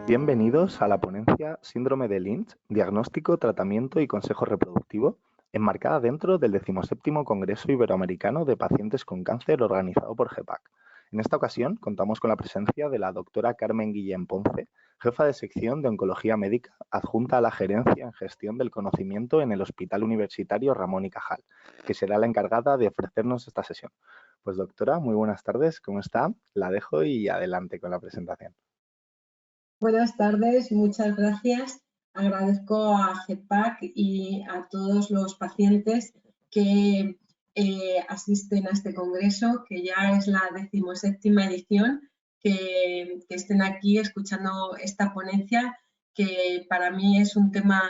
Bienvenidos a la ponencia Síndrome de Lynch, Diagnóstico, Tratamiento y Consejo Reproductivo, enmarcada dentro del 17º Congreso Iberoamericano de Pacientes con Cáncer organizado por GEPAC. En esta ocasión contamos con la presencia de la doctora Carmen Guillén Ponce, jefa de sección de Oncología Médica, adjunta a la Gerencia en Gestión del Conocimiento en el Hospital Universitario Ramón y Cajal, que será la encargada de ofrecernos esta sesión. Pues doctora, muy buenas tardes, ¿cómo está? La dejo y adelante con la presentación. Buenas tardes, muchas gracias. Agradezco a GEPAC y a todos los pacientes que asisten a este congreso, que ya es la 17ª edición, que estén aquí escuchando esta ponencia, que para mí es un tema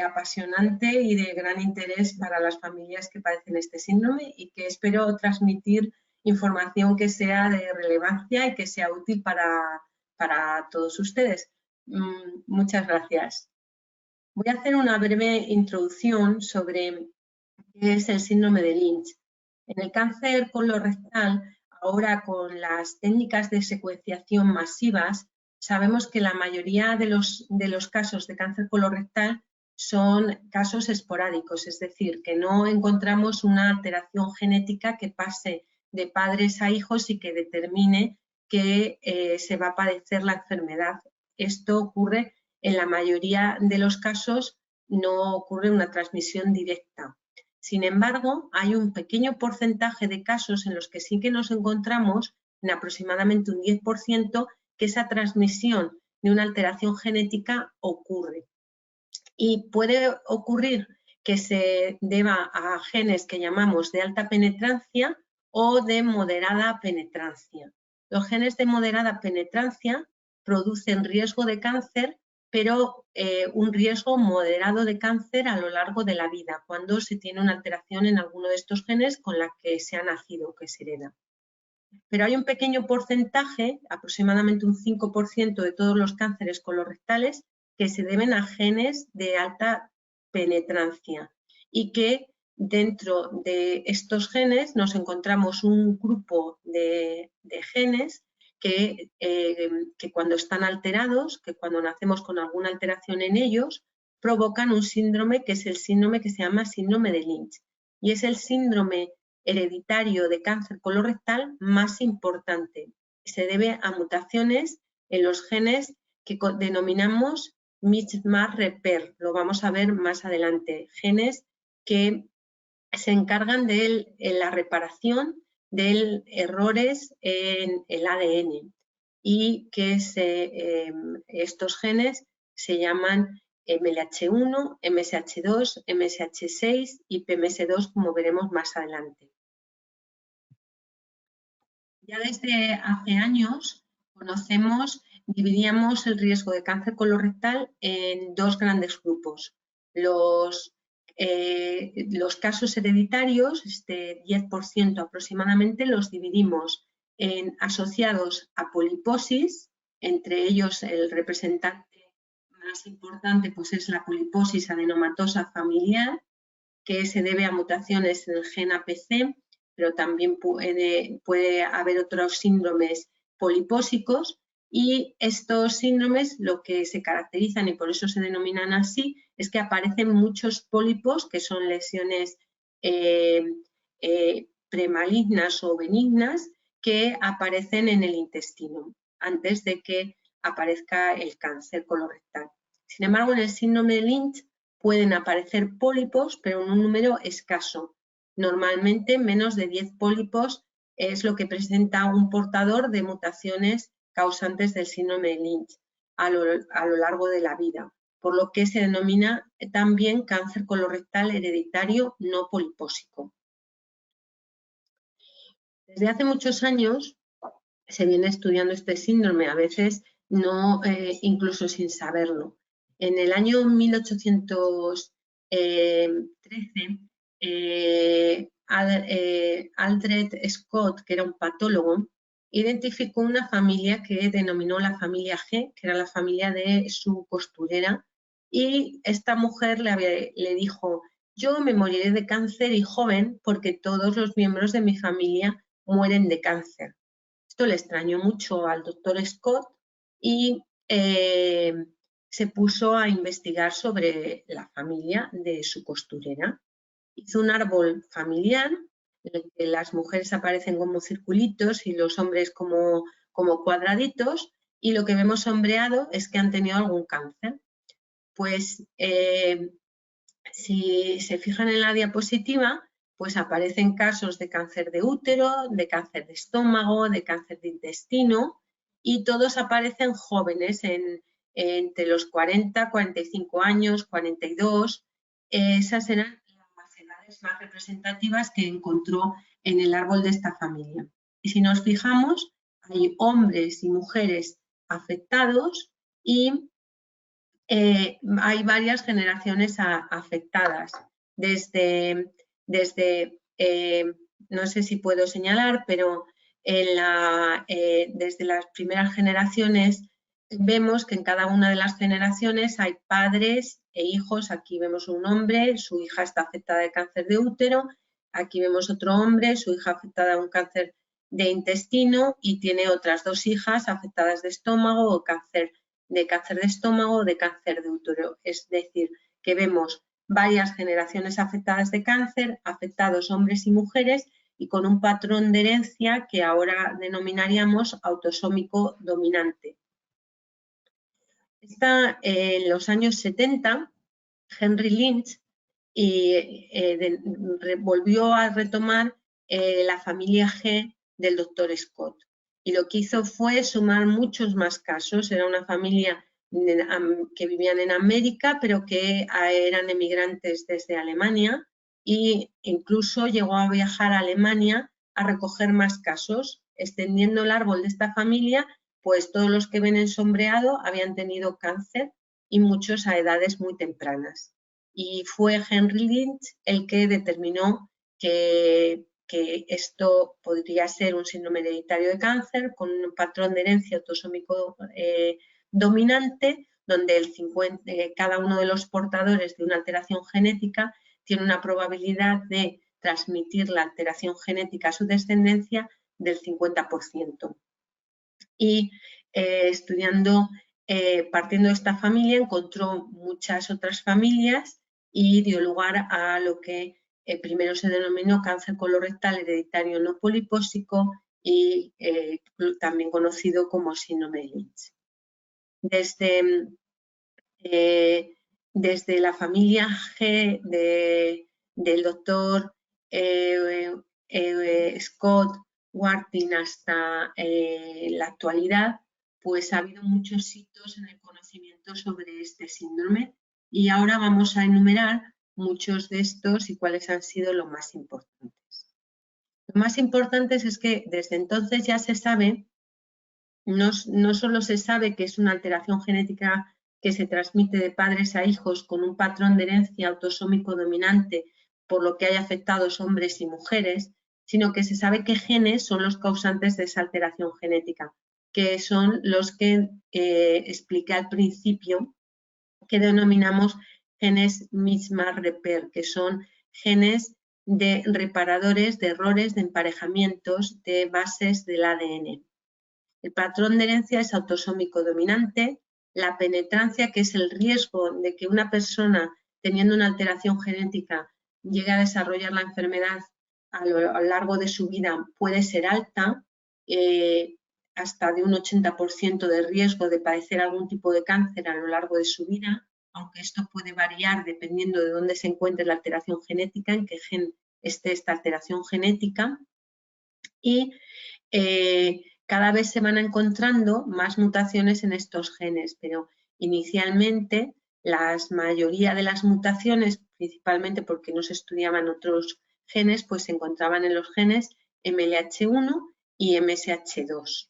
apasionante y de gran interés para las familias que padecen este síndrome y que espero transmitir información que sea de relevancia y que sea útil para todos ustedes. Muchas gracias. Voy a hacer una breve introducción sobre qué es el síndrome de Lynch. En el cáncer colorectal, ahora con las técnicas de secuenciación masivas, sabemos que la mayoría de los casos de cáncer colorectal son casos esporádicos, es decir, que no encontramos una alteración genética que pase de padres a hijos y que determine que se va a padecer la enfermedad. Esto ocurre en la mayoría de los casos, no ocurre una transmisión directa. Sin embargo, hay un pequeño porcentaje de casos en los que sí que nos encontramos, en aproximadamente un 10%, que esa transmisión de una alteración genética ocurre. Y puede ocurrir que se deba a genes que llamamos de alta penetrancia o de moderada penetrancia. Los genes de moderada penetrancia producen riesgo de cáncer, pero un riesgo moderado de cáncer a lo largo de la vida, cuando se tiene una alteración en alguno de estos genes con la que se ha nacido o que se hereda. Pero hay un pequeño porcentaje, aproximadamente un 5% de todos los cánceres colorectales, que se deben a genes de alta penetrancia y que dentro de estos genes nos encontramos un grupo de genes que cuando están alterados, que cuando nacemos con alguna alteración en ellos, provocan un síndrome que es el síndrome que se llama síndrome de Lynch. Y es el síndrome hereditario de cáncer colorectal más importante. Se debe a mutaciones en los genes que denominamos mismatch repair, lo vamos a ver más adelante, genes que se encargan de la reparación de errores en el ADN y que estos genes se llaman MLH1, MSH2, MSH6 y PMS2, como veremos más adelante. Ya desde hace años dividíamos el riesgo de cáncer colorectal en dos grandes grupos. Los casos hereditarios, este 10% aproximadamente, los dividimos en asociados a poliposis, entre ellos el representante más importante pues es la poliposis adenomatosa familiar, que se debe a mutaciones en el gen APC, pero también puede haber otros síndromes polipósicos, y estos síndromes lo que se caracterizan, y por eso se denominan así, es que aparecen muchos pólipos, que son lesiones premalignas o benignas, que aparecen en el intestino antes de que aparezca el cáncer colorectal. Sin embargo, en el síndrome de Lynch pueden aparecer pólipos, pero en un número escaso. Normalmente menos de 10 pólipos es lo que presenta un portador de mutaciones causantes del síndrome de Lynch a lo largo de la vida, por lo que se denomina también cáncer colorectal hereditario no polipósico. Desde hace muchos años se viene estudiando este síndrome, a veces no, incluso sin saberlo. En el año 1813, Aldred Scott, que era un patólogo, identificó una familia que denominó la familia G, que era la familia de su costurera, y esta mujer le dijo: yo me moriré de cáncer y joven porque todos los miembros de mi familia mueren de cáncer. Esto le extrañó mucho al doctor Scott y se puso a investigar sobre la familia de su costurera. Hizo un árbol familiar en el que las mujeres aparecen como circulitos y los hombres como cuadraditos, y lo que vemos sombreado es que han tenido algún cáncer. Pues si se fijan en la diapositiva, pues aparecen casos de cáncer de útero, de cáncer de estómago, de cáncer de intestino, y todos aparecen jóvenes entre los 40, 45 años, 42. Esas eran las edades más representativas que encontró en el árbol de esta familia. Y si nos fijamos, hay hombres y mujeres afectados y hay varias generaciones afectadas. Desde no sé si puedo señalar, pero desde las primeras generaciones vemos que en cada una de las generaciones hay padres e hijos. Aquí vemos un hombre, su hija está afectada de cáncer de útero. Aquí vemos otro hombre, su hija afectada de un cáncer de intestino y tiene otras dos hijas afectadas de estómago o de cáncer de estómago o de cáncer de útero. Es decir, que vemos varias generaciones afectadas de cáncer, afectados hombres y mujeres, y con un patrón de herencia que ahora denominaríamos autosómico dominante. Está en los años 70, Henry Lynch volvió a retomar la familia G del doctor Scott. Y lo que hizo fue sumar muchos más casos. Era una familia que vivían en América, pero que eran emigrantes desde Alemania, e incluso llegó a viajar a Alemania a recoger más casos. Extendiendo el árbol de esta familia, pues todos los que ven sombreado habían tenido cáncer y muchos a edades muy tempranas. Y fue Henry Lynch el que determinó que esto podría ser un síndrome hereditario de cáncer con un patrón de herencia autosómico dominante, donde cada uno de los portadores de una alteración genética tiene una probabilidad de transmitir la alteración genética a su descendencia del 50%. Y partiendo de esta familia, encontró muchas otras familias y dio lugar a lo que primero se denominó cáncer colorectal hereditario no polipósico y también conocido como síndrome de Lynch. Desde la familia G del doctor Scott Wartin hasta la actualidad, pues ha habido muchos hitos en el conocimiento sobre este síndrome, y ahora vamos a enumerar muchos de estos y cuáles han sido los más importantes. Lo más importantes es que desde entonces ya se sabe, no solo se sabe que es una alteración genética que se transmite de padres a hijos con un patrón de herencia autosómico dominante, por lo que hay afectados hombres y mujeres, sino que se sabe qué genes son los causantes de esa alteración genética, que son los que expliqué al principio, que denominamos genes mismatch-repair, que son genes de reparadores de errores de emparejamientos de bases del ADN. El patrón de herencia es autosómico dominante. La penetrancia, que es el riesgo de que una persona teniendo una alteración genética llegue a desarrollar la enfermedad a lo largo de su vida, puede ser alta, hasta de un 80% de riesgo de padecer algún tipo de cáncer a lo largo de su vida, aunque esto puede variar dependiendo de dónde se encuentre la alteración genética, en qué gen esté esta alteración genética. Y cada vez se van encontrando más mutaciones en estos genes, pero inicialmente la mayoría de las mutaciones, principalmente porque no se estudiaban otros genes, pues se encontraban en los genes MLH1 y MSH2.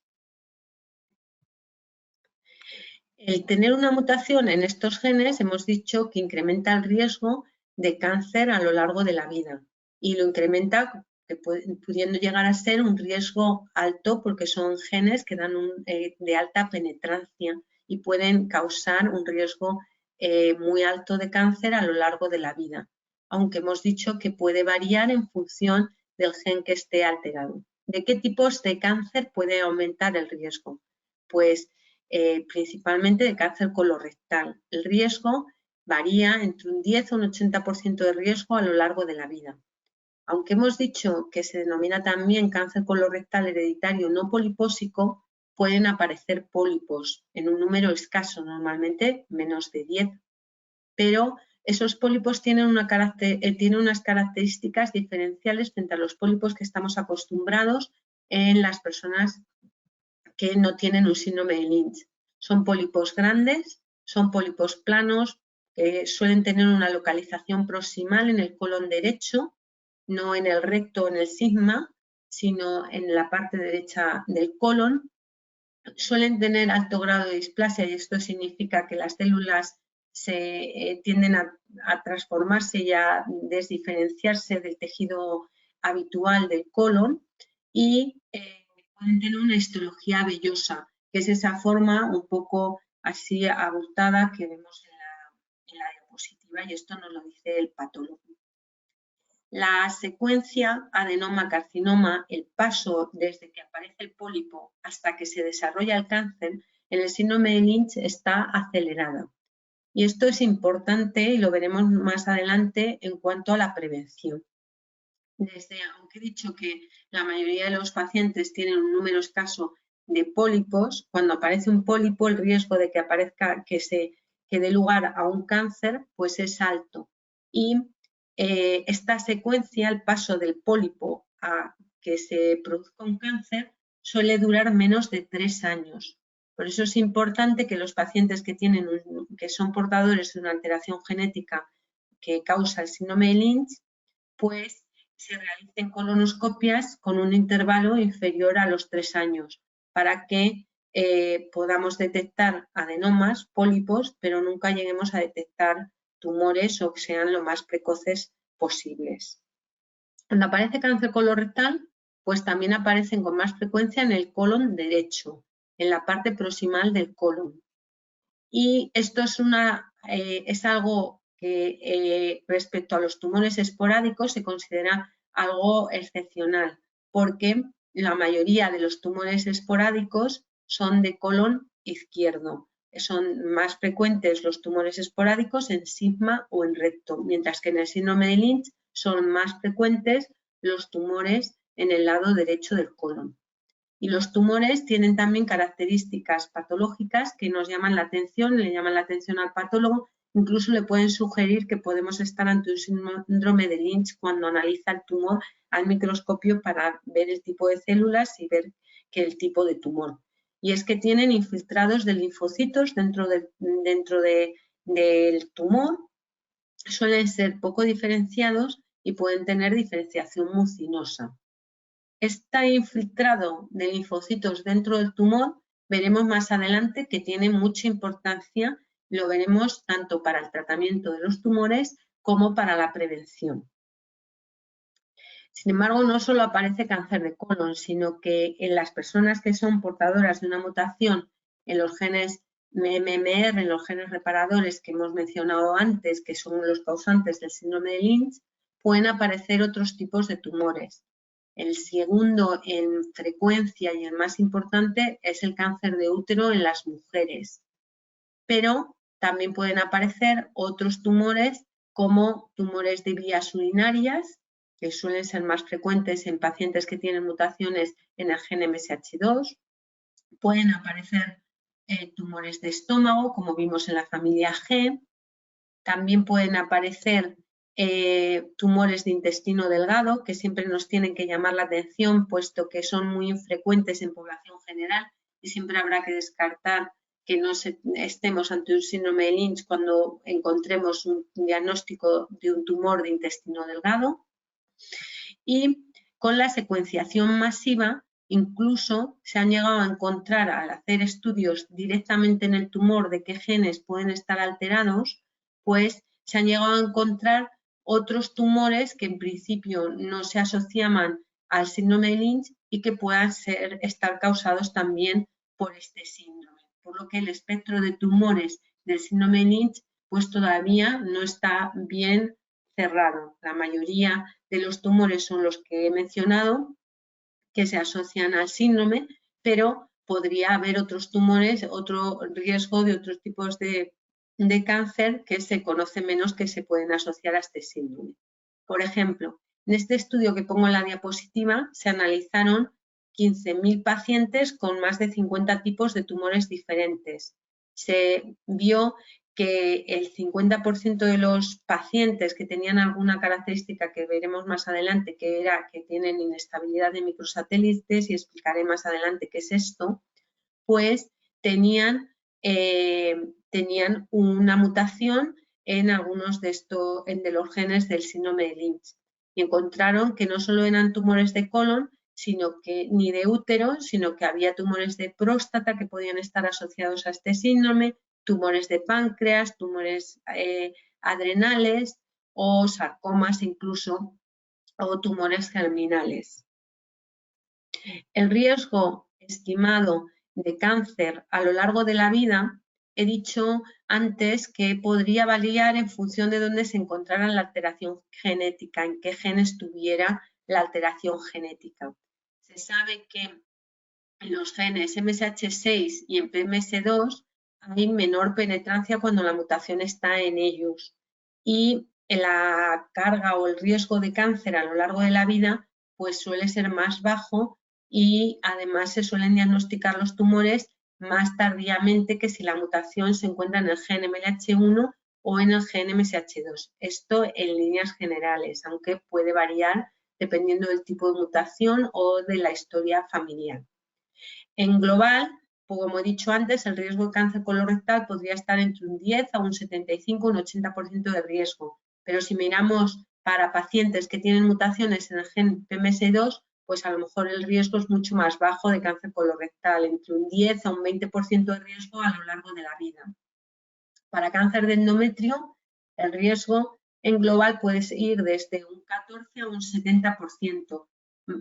El tener una mutación en estos genes hemos dicho que incrementa el riesgo de cáncer a lo largo de la vida, y lo incrementa pudiendo llegar a ser un riesgo alto porque son genes que dan de alta penetrancia y pueden causar un riesgo muy alto de cáncer a lo largo de la vida, aunque hemos dicho que puede variar en función del gen que esté alterado. ¿De qué tipos de cáncer puede aumentar el riesgo? Pues principalmente de cáncer colorectal. El riesgo varía entre un 10 o un 80% de riesgo a lo largo de la vida. Aunque hemos dicho que se denomina también cáncer colorectal hereditario no polipósico, pueden aparecer pólipos en un número escaso, normalmente menos de 10. Pero esos pólipos tienen unas características diferenciales frente a los pólipos que estamos acostumbrados en las personas que no tienen un síndrome de Lynch. Son pólipos grandes, son pólipos planos, que suelen tener una localización proximal en el colon derecho, no en el recto o en el sigma, sino en la parte derecha del colon. Suelen tener alto grado de displasia y esto significa que las células tienden a transformarse y a desdiferenciarse del tejido habitual del colon y pueden tener una histología vellosa, que es esa forma un poco así abultada que vemos en la diapositiva, y esto nos lo dice el patólogo. La secuencia adenoma-carcinoma, el paso desde que aparece el pólipo hasta que se desarrolla el cáncer, en el síndrome de Lynch está acelerada. Y esto es importante y lo veremos más adelante en cuanto a la prevención. Aunque he dicho que la mayoría de los pacientes tienen un número escaso de pólipos, cuando aparece un pólipo el riesgo de que aparezca, que dé lugar a un cáncer, pues es alto. Y esta secuencia, el paso del pólipo a que se produzca un cáncer, suele durar menos de 3 años. Por eso es importante que los pacientes que son portadores de una alteración genética que causa el síndrome de Lynch, pues se realicen colonoscopias con un intervalo inferior a los 3 años para que podamos detectar adenomas, pólipos, pero nunca lleguemos a detectar tumores o que sean lo más precoces posibles. Cuando aparece cáncer colorectal, pues también aparecen con más frecuencia en el colon derecho, en la parte proximal del colon. Y esto es algo que respecto a los tumores esporádicos se considera algo excepcional, porque la mayoría de los tumores esporádicos son de colon izquierdo. Son más frecuentes los tumores esporádicos en sigma o en recto, mientras que en el síndrome de Lynch son más frecuentes los tumores en el lado derecho del colon. Y los tumores tienen también características patológicas que nos llaman la atención, le llaman la atención al patólogo, incluso le pueden sugerir que podemos estar ante un síndrome de Lynch cuando analiza el tumor al microscopio para ver el tipo de células y ver el tipo de tumor. Y es que tienen infiltrados de linfocitos dentro del tumor, suelen ser poco diferenciados y pueden tener diferenciación mucinosa. Está infiltrado de linfocitos dentro del tumor, veremos más adelante que tiene mucha importancia, lo veremos tanto para el tratamiento de los tumores como para la prevención. Sin embargo, no solo aparece cáncer de colon, sino que en las personas que son portadoras de una mutación en los genes MMR, en los genes reparadores que hemos mencionado antes, que son los causantes del síndrome de Lynch, pueden aparecer otros tipos de tumores. El segundo en frecuencia y el más importante es el cáncer de útero en las mujeres. Pero también pueden aparecer otros tumores como tumores de vías urinarias, que suelen ser más frecuentes en pacientes que tienen mutaciones en el gen MSH2. Pueden aparecer tumores de estómago, como vimos en la familia G. También pueden aparecer tumores de intestino delgado, que siempre nos tienen que llamar la atención, puesto que son muy infrecuentes en población general y siempre habrá que descartar que no estemos ante un síndrome de Lynch cuando encontremos un diagnóstico de un tumor de intestino delgado. Y con la secuenciación masiva, incluso se han llegado a encontrar, al hacer estudios directamente en el tumor de qué genes pueden estar alterados, pues se han llegado a encontrar otros tumores que en principio no se asociaban al síndrome de Lynch y que puedan estar causados también por este síndrome. Por lo que el espectro de tumores del síndrome de Lynch pues todavía no está bien cerrado. La mayoría de los tumores son los que he mencionado, que se asocian al síndrome, pero podría haber otros tumores, otro riesgo de otros tipos de cáncer que se conoce menos que se pueden asociar a este síndrome. Por ejemplo, en este estudio que pongo en la diapositiva se analizaron 15.000 pacientes con más de 50 tipos de tumores diferentes. Se vio que el 50% de los pacientes que tenían alguna característica que veremos más adelante, que era que tienen inestabilidad de microsatélites, y explicaré más adelante qué es esto, pues tenían una mutación en algunos de los genes del síndrome de Lynch. Y encontraron que no solo eran tumores de colon, ni de útero, sino que había tumores de próstata que podían estar asociados a este síndrome, tumores de páncreas, tumores adrenales o sarcomas incluso, o tumores germinales. El riesgo estimado de cáncer a lo largo de la vida, he dicho antes que podría variar en función de dónde se encontrara la alteración genética, en qué gen estuviera la alteración genética. Se sabe que en los genes MSH6 y en PMS2 hay menor penetrancia cuando la mutación está en ellos, y la carga o el riesgo de cáncer a lo largo de la vida pues suele ser más bajo, y además se suelen diagnosticar los tumores más tardíamente que si la mutación se encuentra en el gen MLH1 o en el gen MSH2. Esto en líneas generales, aunque puede variar dependiendo del tipo de mutación o de la historia familiar. En global, como he dicho antes, el riesgo de cáncer colorectal podría estar entre un 10 a un 75, un 80% de riesgo. Pero si miramos para pacientes que tienen mutaciones en el gen PMS2, pues a lo mejor el riesgo es mucho más bajo de cáncer colorectal, entre un 10 a un 20% de riesgo a lo largo de la vida. Para cáncer de endometrio, el riesgo en global puede ir desde un 14 a un 70%,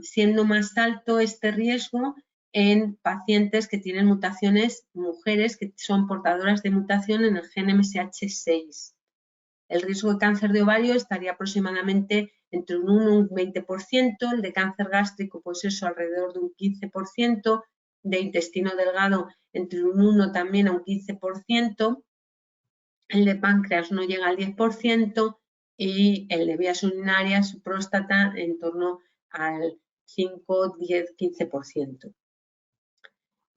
siendo más alto este riesgo en pacientes que tienen mutaciones, mujeres que son portadoras de mutación en el gen MSH6. El riesgo de cáncer de ovario estaría aproximadamente entre un 1 y un 20%, el de cáncer gástrico pues eso alrededor de un 15%, de intestino delgado entre un 1 también a un 15%, el de páncreas no llega al 10% y el de vías urinarias, próstata, en torno al 5, 10, 15%.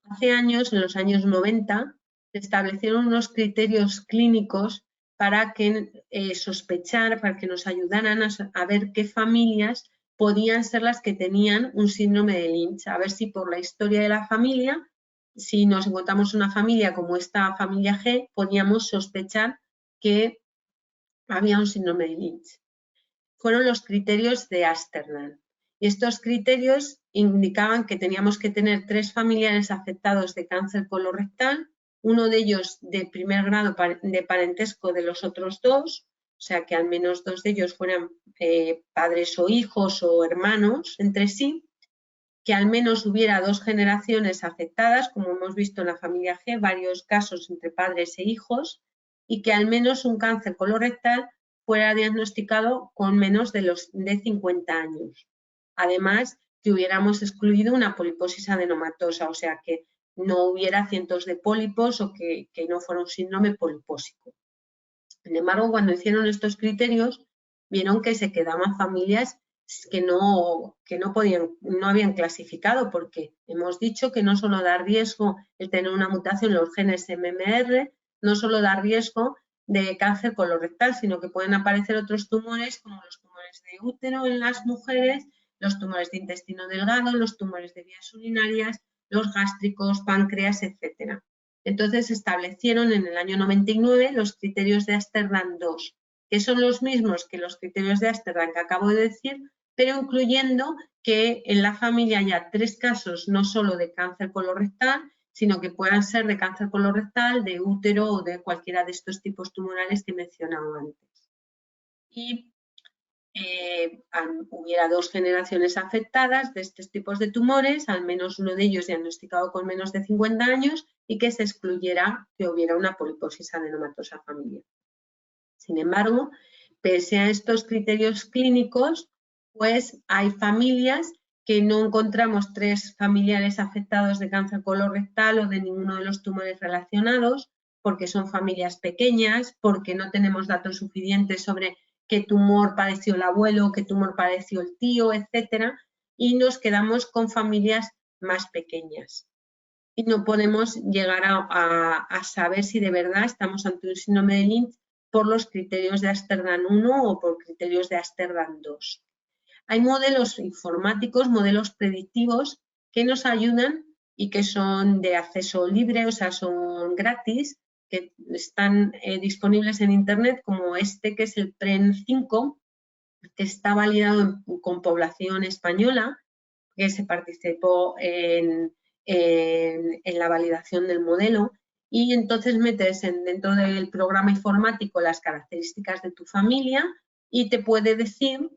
Hace años, en los años 90, se establecieron unos criterios clínicos para que sospechar, para que nos ayudaran a ver qué familias podían ser las que tenían un síndrome de Lynch, a ver si por la historia de la familia, si nos encontramos una familia como esta familia G, podíamos sospechar que había un síndrome de Lynch. Fueron los criterios de Asternan. Y estos criterios indicaban que teníamos que tener 3 familiares afectados de cáncer colorectal, uno de ellos de primer grado de parentesco de los otros 2, o sea que al menos 2 de ellos fueran padres o hijos o hermanos entre sí, que al menos hubiera 2 generaciones afectadas, como hemos visto en la familia G, varios casos entre padres e hijos, y que al menos un cáncer colorectal fuera diagnosticado con menos de 50 años. Además, que hubiéramos excluido una poliposis adenomatosa, o sea, que no hubiera cientos de pólipos o que no fuera un síndrome polipósico. Sin embargo, cuando hicieron estos criterios, vieron que se quedaban familias que no habían clasificado, porque hemos dicho que no solo da riesgo el tener una mutación en los genes MMR, no solo da riesgo de cáncer colorectal, sino que pueden aparecer otros tumores como los tumores de útero en las mujeres, los tumores de intestino delgado, los tumores de vías urinarias, los gástricos, páncreas, etc. Entonces se establecieron en el año 99 los criterios de Asternan 2, que son los mismos que los criterios de Asternan que acabo de decir, pero incluyendo que en la familia haya 3 casos no solo de cáncer colorectal, sino que puedan ser de cáncer colorectal, de útero o de cualquiera de estos tipos tumorales que he mencionado antes. Y hubiera 2 generaciones afectadas de estos tipos de tumores, al menos uno de ellos diagnosticado con menos de 50 años, y que se excluyera que hubiera una poliposis adenomatosa familiar. Sin embargo, pese a estos criterios clínicos, pues hay familias que no encontramos 3 familiares afectados de cáncer colorectal o de ninguno de los tumores relacionados, porque son familias pequeñas, porque no tenemos datos suficientes sobre qué tumor padeció el abuelo, qué tumor padeció el tío, etcétera, y nos quedamos con familias más pequeñas. Y no podemos llegar a saber si de verdad estamos ante un síndrome de Lynch por los criterios de Amsterdam 1 o por criterios de Amsterdam 2. Hay modelos informáticos, modelos predictivos que nos ayudan y que son de acceso libre, o sea, son gratis, que están disponibles en Internet, como este que es el PREN5, que está validado con población española, que se participó en la validación del modelo, y entonces metes dentro del programa informático las características de tu familia y te puede decir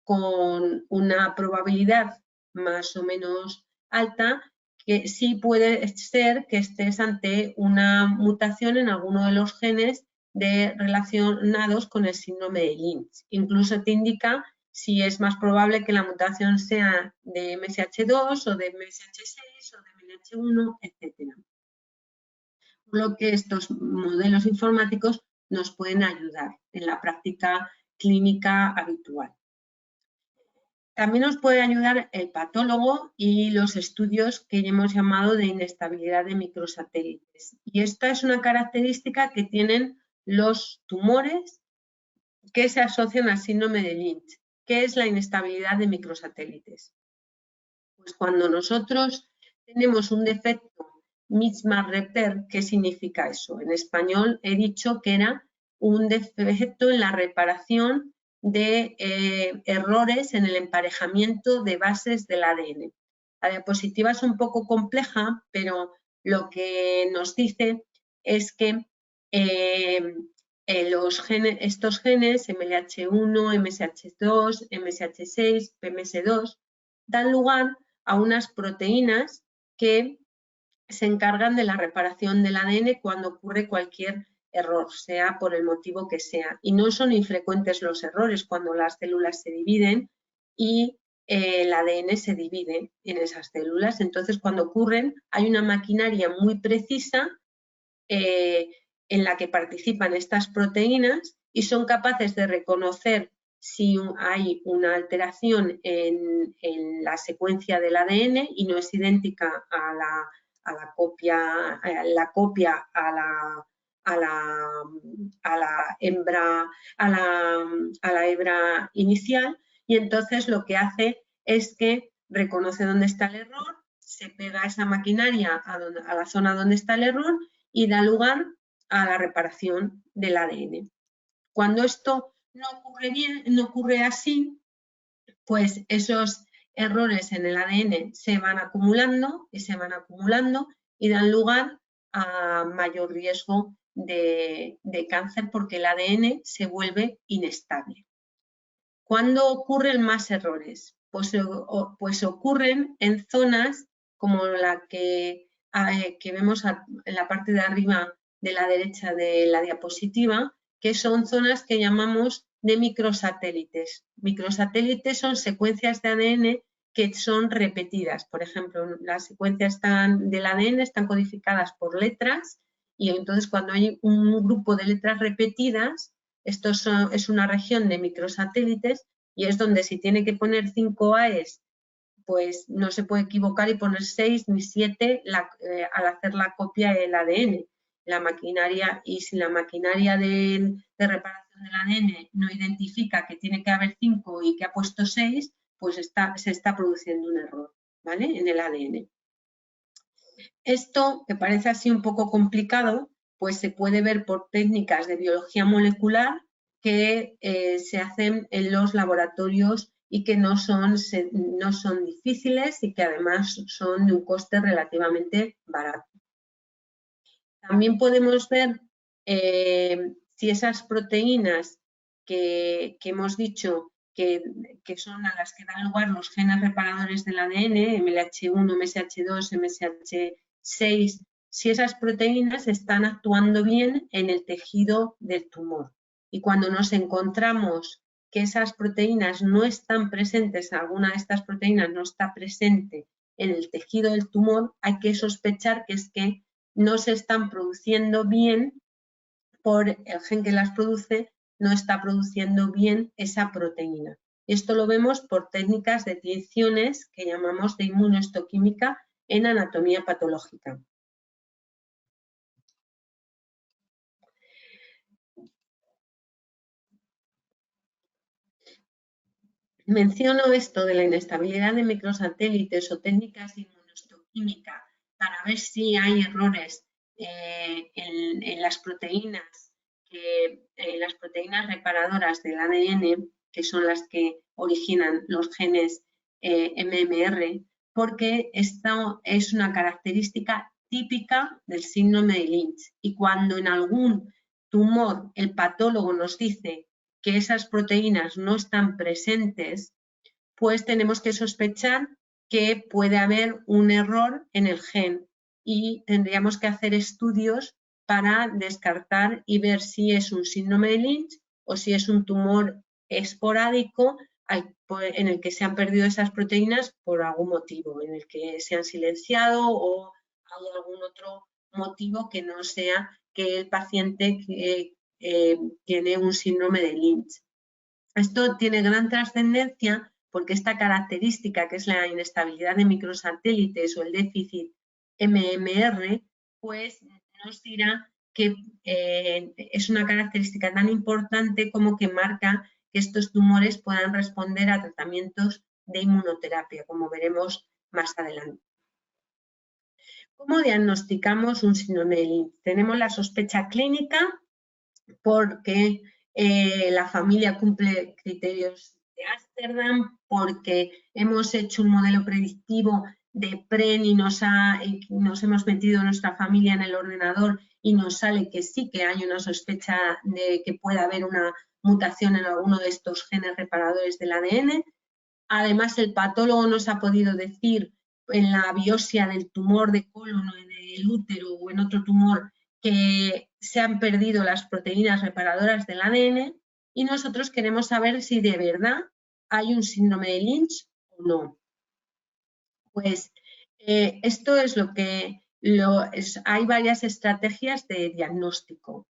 con una probabilidad más o menos alta que sí puede ser que estés ante una mutación en alguno de los genes relacionados con el síndrome de Lynch. Incluso te indica si es más probable que la mutación sea de MSH2 o de MSH6 o de MLH1, etc. Por lo que estos modelos informáticos nos pueden ayudar en la práctica clínica habitual. También nos puede ayudar el patólogo y los estudios que hemos llamado de inestabilidad de microsatélites. Y esta es una característica que tienen los tumores que se asocian al síndrome de Lynch. ¿Qué es la inestabilidad de microsatélites? Pues cuando nosotros tenemos un defecto mismatch repair, ¿qué significa eso? En español he dicho que era un defecto en la reparación de errores en el emparejamiento de bases del ADN. La diapositiva es un poco compleja, pero lo que nos dice es que estos genes, MLH1, MSH2, MSH6, PMS2, dan lugar a unas proteínas que se encargan de la reparación del ADN cuando ocurre cualquier error, sea por el motivo que sea. Y no son infrecuentes los errores cuando las células se dividen y el ADN se divide en esas células. Entonces, cuando ocurren, hay una maquinaria muy precisa en la que participan estas proteínas y son capaces de reconocer si hay una alteración en la secuencia del ADN y no es idéntica a la copia a la hebra inicial, y entonces lo que hace es que reconoce dónde está el error, se pega esa maquinaria a la zona donde está el error y da lugar a la reparación del ADN. Cuando esto no ocurre así, pues esos errores en el ADN se van acumulando y dan lugar a mayor riesgo de cáncer porque el ADN se vuelve inestable. ¿Cuándo ocurren más errores? Pues ocurren en zonas como la que vemos en la parte de arriba de la derecha de la diapositiva, que son zonas que llamamos de microsatélites. Microsatélites son secuencias de ADN que son repetidas. Por ejemplo, las secuencias del ADN están codificadas por letras y entonces cuando hay un grupo de letras repetidas, esto es una región de microsatélites y es donde si tiene que poner 5 AES, pues no se puede equivocar y poner 6 ni 7 al hacer la copia del ADN. La maquinaria, y si la maquinaria de reparación del ADN no identifica que tiene que haber 5 y que ha puesto 6, pues se está produciendo un error, ¿vale? En el ADN. Esto, que parece así un poco complicado, pues se puede ver por técnicas de biología molecular que se hacen en los laboratorios y que no son difíciles y que además son de un coste relativamente barato. También podemos ver si esas proteínas que hemos dicho que son a las que dan lugar los genes reparadores del ADN, MLH1, MSH2, MSH6, si esas proteínas están actuando bien en el tejido del tumor. Y cuando nos encontramos que esas proteínas no están presentes, alguna de estas proteínas no está presente en el tejido del tumor, hay que sospechar que es que no se están produciendo bien, por el gen que las produce, no está produciendo bien esa proteína. Esto lo vemos por técnicas de tinciones que llamamos de inmunohistoquímica en anatomía patológica. Menciono esto de la inestabilidad de microsatélites o técnicas de inmunohistoquímica para ver si hay errores en las proteínas, las proteínas reparadoras del ADN, que son las que originan los genes MMR, porque esta es una característica típica del síndrome de Lynch. Y cuando en algún tumor el patólogo nos dice que esas proteínas no están presentes, pues tenemos que sospechar que puede haber un error en el gen y tendríamos que hacer estudios para descartar y ver si es un síndrome de Lynch o si es un tumor esporádico en el que se han perdido esas proteínas por algún motivo, en el que se han silenciado o hay algún otro motivo que no sea que el paciente tiene un síndrome de Lynch. Esto tiene gran trascendencia porque esta característica, que es la inestabilidad de microsatélites o el déficit MMR, pues nos dirá que es una característica tan importante como que marca que estos tumores puedan responder a tratamientos de inmunoterapia, como veremos más adelante. ¿Cómo diagnosticamos un síndrome de Lynch? Tenemos la sospecha clínica porque la familia cumple criterios de Ámsterdam, porque hemos hecho un modelo predictivo de PREN y nos hemos metido nuestra familia en el ordenador y nos sale que sí que hay una sospecha de que pueda haber una mutación en alguno de estos genes reparadores del ADN. Además, el patólogo nos ha podido decir en la biopsia del tumor de colon o en el útero o en otro tumor que se han perdido las proteínas reparadoras del ADN y nosotros queremos saber si de verdad hay un síndrome de Lynch o no. Pues esto es lo que hay varias estrategias de diagnóstico.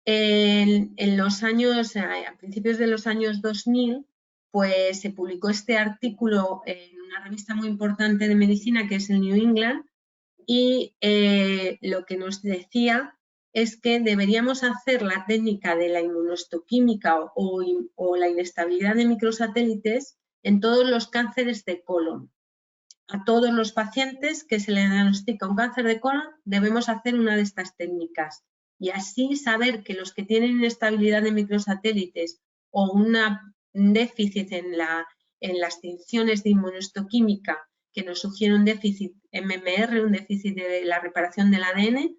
En los años, a principios de los años 2000, pues se publicó este artículo en una revista muy importante de medicina que es el New England y lo que nos decía es que deberíamos hacer la técnica de la inmunohistoquímica o la inestabilidad de microsatélites en todos los cánceres de colon. A todos los pacientes que se les diagnostica un cáncer de colon debemos hacer una de estas técnicas y así saber que los que tienen inestabilidad de microsatélites o un déficit en las tinciones de inmunohistoquímica que nos sugiere un déficit MMR, un déficit de la reparación del ADN,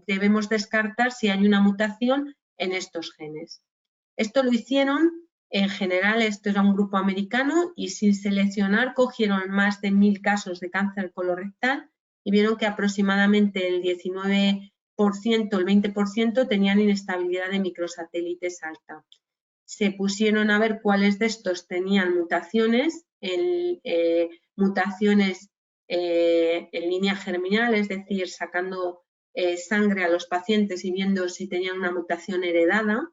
debemos descartar si hay una mutación en estos genes. Esto lo hicieron, en general, esto era un grupo americano y sin seleccionar cogieron más de 1000 casos de cáncer colorectal y vieron que aproximadamente el 19%, el 20% tenían inestabilidad de microsatélites alta. Se pusieron a ver cuáles de estos tenían mutaciones en línea germinal, es decir, sacando sangre a los pacientes y viendo si tenían una mutación heredada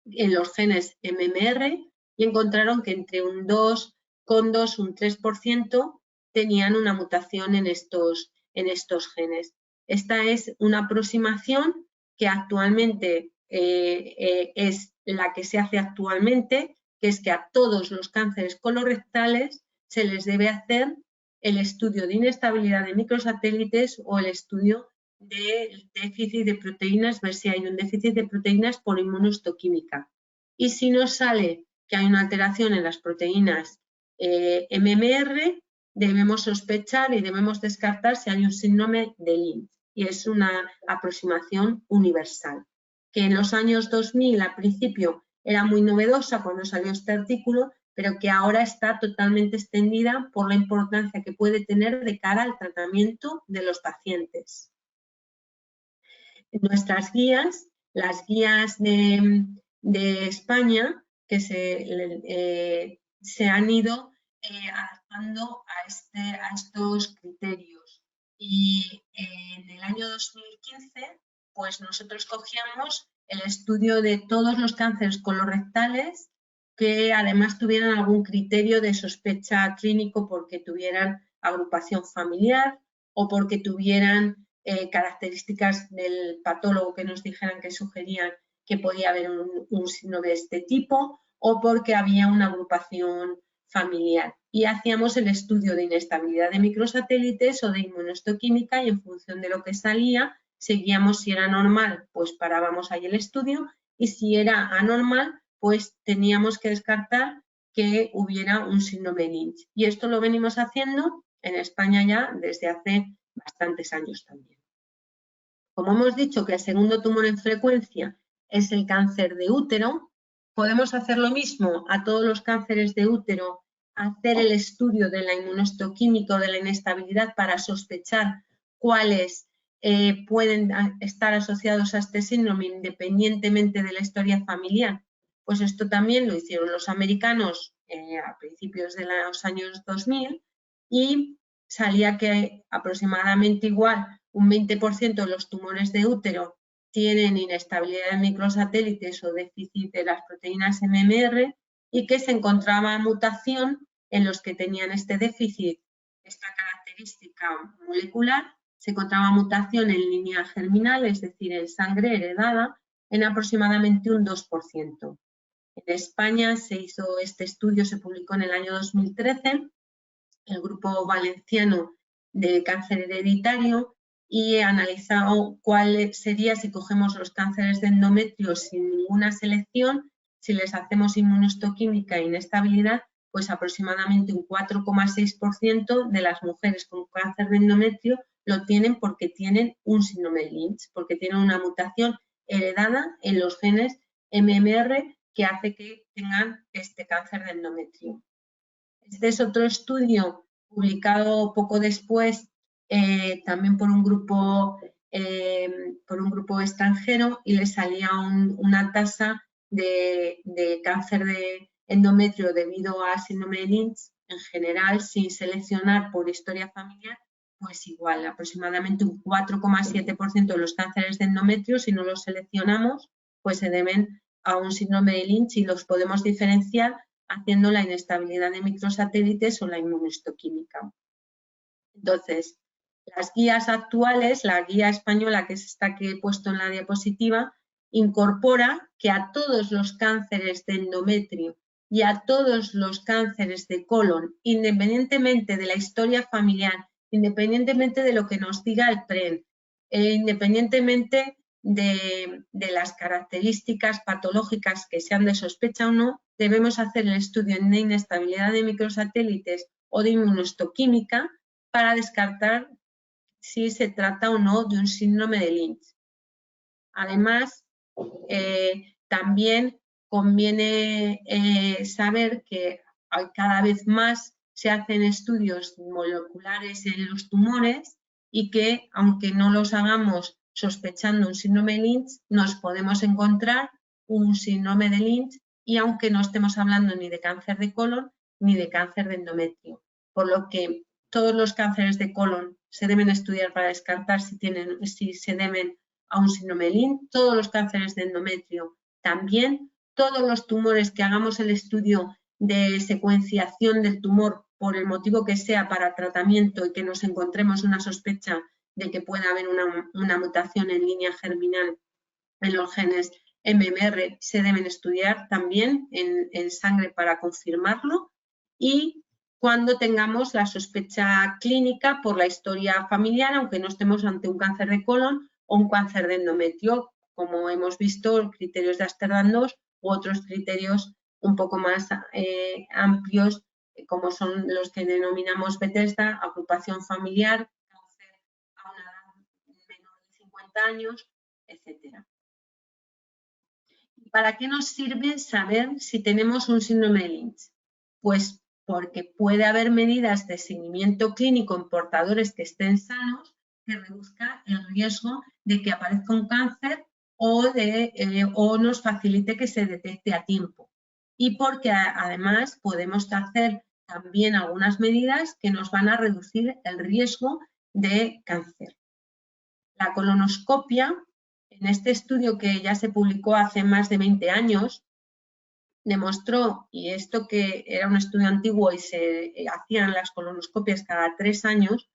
en los genes MMR y encontraron que entre un 2,2 y un 3% tenían una mutación en estos genes. Esta es una aproximación que actualmente es la que se hace actualmente, que es que a todos los cánceres colorectales se les debe hacer el estudio de inestabilidad de microsatélites o el estudio del déficit de proteínas, ver si hay un déficit de proteínas por inmunohistoquímica. Y si nos sale que hay una alteración en las proteínas MMR, debemos sospechar y debemos descartar si hay un síndrome de Lynch. Y es una aproximación universal, que en los años 2000 al principio era muy novedosa cuando salió este artículo, pero que ahora está totalmente extendida por la importancia que puede tener de cara al tratamiento de los pacientes. Nuestras guías, las guías de de España que se han ido adaptando a estos criterios. Y en el año 2015, pues nosotros cogíamos el estudio de todos los cánceres colorectales que además tuvieran algún criterio de sospecha clínico porque tuvieran agrupación familiar o porque tuvieran características del patólogo que nos dijeran que sugerían que podía haber un síndrome de este tipo o porque había una agrupación familiar. Y hacíamos el estudio de inestabilidad de microsatélites o de inmunohistoquímica y en función de lo que salía, seguíamos si era normal, pues parábamos ahí el estudio y si era anormal, pues teníamos que descartar que hubiera un síndrome de Lynch. Y esto lo venimos haciendo en España ya desde hace bastantes años también. Como hemos dicho que el segundo tumor en frecuencia es el cáncer de útero, podemos hacer lo mismo a todos los cánceres de útero, hacer el estudio de la inmunohistoquímica o de la inestabilidad para sospechar cuáles pueden estar asociados a este síndrome independientemente de la historia familiar. Pues esto también lo hicieron los americanos a principios de los años 2000 y salía que aproximadamente igual un 20% de los tumores de útero tienen inestabilidad de microsatélites o déficit de las proteínas MMR y que se encontraba mutación en los que tenían este déficit, esta característica molecular, se encontraba mutación en línea germinal, es decir, en sangre heredada, en aproximadamente un 2%. En España se hizo este estudio, se publicó en el año 2013, el grupo valenciano de cáncer hereditario, y he analizado cuál sería si cogemos los cánceres de endometrio sin ninguna selección, si les hacemos inmunohistoquímica e inestabilidad, pues aproximadamente un 4,6% de las mujeres con cáncer de endometrio lo tienen porque tienen un síndrome de Lynch, porque tienen una mutación heredada en los genes MMR que hace que tengan este cáncer de endometrio. Este es otro estudio publicado poco después también por un grupo extranjero y le salía una tasa de cáncer de endometrio debido a síndrome de Lynch en general sin seleccionar por historia familiar, pues igual, aproximadamente un 4,7% de los cánceres de endometrio, si no los seleccionamos, pues se deben a un síndrome de Lynch y los podemos diferenciar haciendo la inestabilidad de microsatélites o la inmunohistoquímica. Entonces, las guías actuales, la guía española, que es esta que he puesto en la diapositiva, incorpora que a todos los cánceres de endometrio y a todos los cánceres de colon, independientemente de la historia familiar, independientemente de lo que nos diga el PREN, independientemente de las características patológicas que sean de sospecha o no, debemos hacer el estudio de inestabilidad de microsatélites o de inmunohistoquímica para descartar si se trata o no de un síndrome de Lynch. Además, también conviene saber que cada vez más se hacen estudios moleculares en los tumores y que, aunque no los hagamos sospechando un síndrome de Lynch, nos podemos encontrar un síndrome de Lynch y aunque no estemos hablando ni de cáncer de colon ni de cáncer de endometrio. Por lo que todos los cánceres de colon se deben estudiar para descartar si se deben a un síndrome de Lynch, todos los cánceres de endometrio también, todos los tumores que hagamos el estudio de secuenciación del tumor por el motivo que sea para tratamiento y que nos encontremos una sospecha de que pueda haber una mutación en línea germinal en los genes MMR, se deben estudiar también en sangre para confirmarlo y cuando tengamos la sospecha clínica por la historia familiar, aunque no estemos ante un cáncer de colon o un cáncer de endometrio, como hemos visto, criterios de Amsterdam 2 u otros criterios un poco más amplios, como son los que denominamos Bethesda, agrupación familiar, cáncer a una edad menor de 50 años, etc. ¿Para qué nos sirve saber si tenemos un síndrome de Lynch? Pues porque puede haber medidas de seguimiento clínico en portadores que estén sanos que reduzca el riesgo de que aparezca un cáncer o nos facilite que se detecte a tiempo. Y porque además podemos hacer también algunas medidas que nos van a reducir el riesgo de cáncer. La colonoscopia, en este estudio que ya se publicó hace más de 20 años, demostró, y esto que era un estudio antiguo y se hacían las colonoscopias cada 3 años,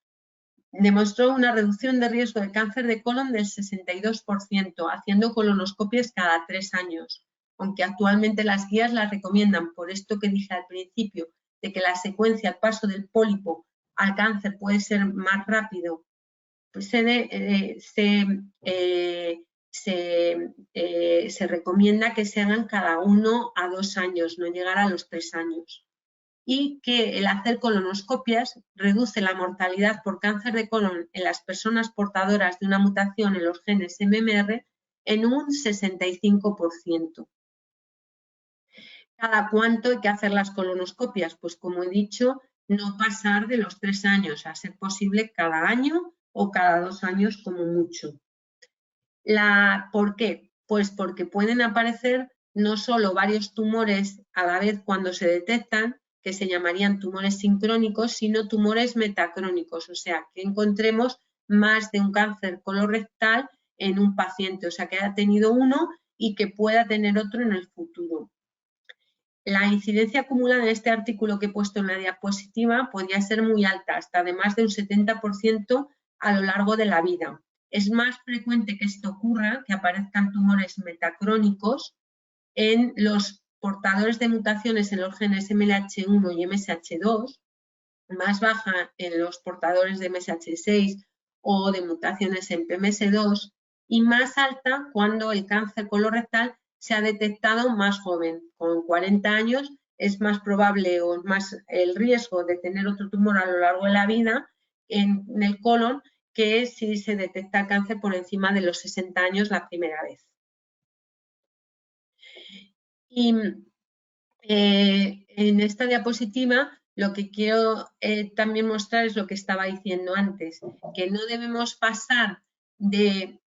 demostró una reducción de riesgo de cáncer de colon del 62%, haciendo colonoscopias cada 3 años, aunque actualmente las guías las recomiendan, por esto que dije al principio, de que la secuencia, el paso del pólipo al cáncer puede ser más rápido, pues se recomienda que se hagan cada 1 a 2 años, no llegar a los 3 años. Y que el hacer colonoscopias reduce la mortalidad por cáncer de colon en las personas portadoras de una mutación en los genes MMR en un 65%. ¿Cada cuánto hay que hacer las colonoscopias? Pues como he dicho, no pasar de los 3 años, a ser posible cada año o cada 2 años como mucho. ¿Por qué? Pues porque pueden aparecer no solo varios tumores a la vez cuando se detectan, que se llamarían tumores sincrónicos, sino tumores metacrónicos, o sea, que encontremos más de un cáncer colorectal en un paciente, o sea, que haya tenido uno y que pueda tener otro en el futuro. La incidencia acumulada en este artículo que he puesto en la diapositiva podría ser muy alta, hasta de más de un 70% a lo largo de la vida. Es más frecuente que esto ocurra, que aparezcan tumores metacrónicos en los portadores de mutaciones en los genes MLH1 y MSH2, más baja en los portadores de MSH6 o de mutaciones en PMS2 y más alta cuando el cáncer colorectal se ha detectado más joven. Con 40 años es más probable o más el riesgo de tener otro tumor a lo largo de la vida en el colon que si se detecta cáncer por encima de los 60 años la primera vez. Y en esta diapositiva lo que quiero también mostrar es lo que estaba diciendo antes, que no debemos pasar de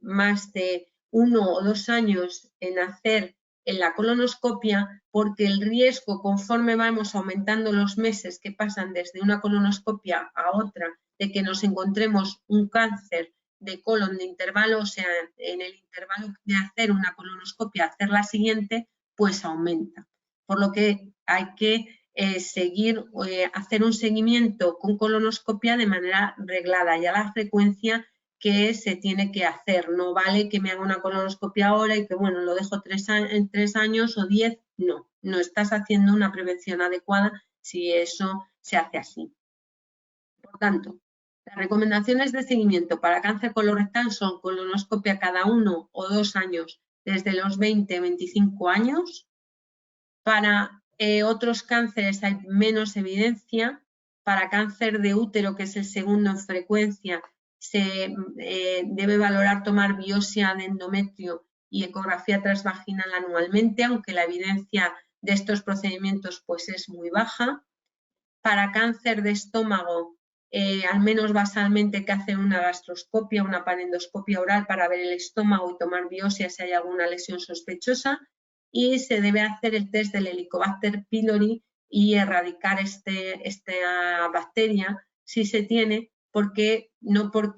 más de 1 o 2 años en hacer en la colonoscopia, porque el riesgo, conforme vamos aumentando los meses que pasan desde una colonoscopia a otra, de que nos encontremos un cáncer de colon de intervalo, o sea, en el intervalo de hacer una colonoscopia, hacer la siguiente, pues aumenta. Por lo que hay que hacer un seguimiento con colonoscopia de manera reglada y a la frecuencia que se tiene que hacer. No vale que me haga una colonoscopia ahora y que, bueno, lo dejo en 3 años o 10. No estás haciendo una prevención adecuada si eso se hace así. Por tanto, las recomendaciones de seguimiento para cáncer colorectal son colonoscopia cada 1 o 2 años desde los 20-25 años. Para otros cánceres hay menos evidencia. Para cáncer de útero, que es el segundo en frecuencia, se debe valorar tomar biopsia de endometrio y ecografía transvaginal anualmente, aunque la evidencia de estos procedimientos pues, es muy baja. Para cáncer de estómago, al menos basalmente hay que hacer una gastroscopia, una panendoscopia oral para ver el estómago y tomar biopsia si hay alguna lesión sospechosa. Y se debe hacer el test del Helicobacter pylori y erradicar esta bacteria si se tiene, porque no por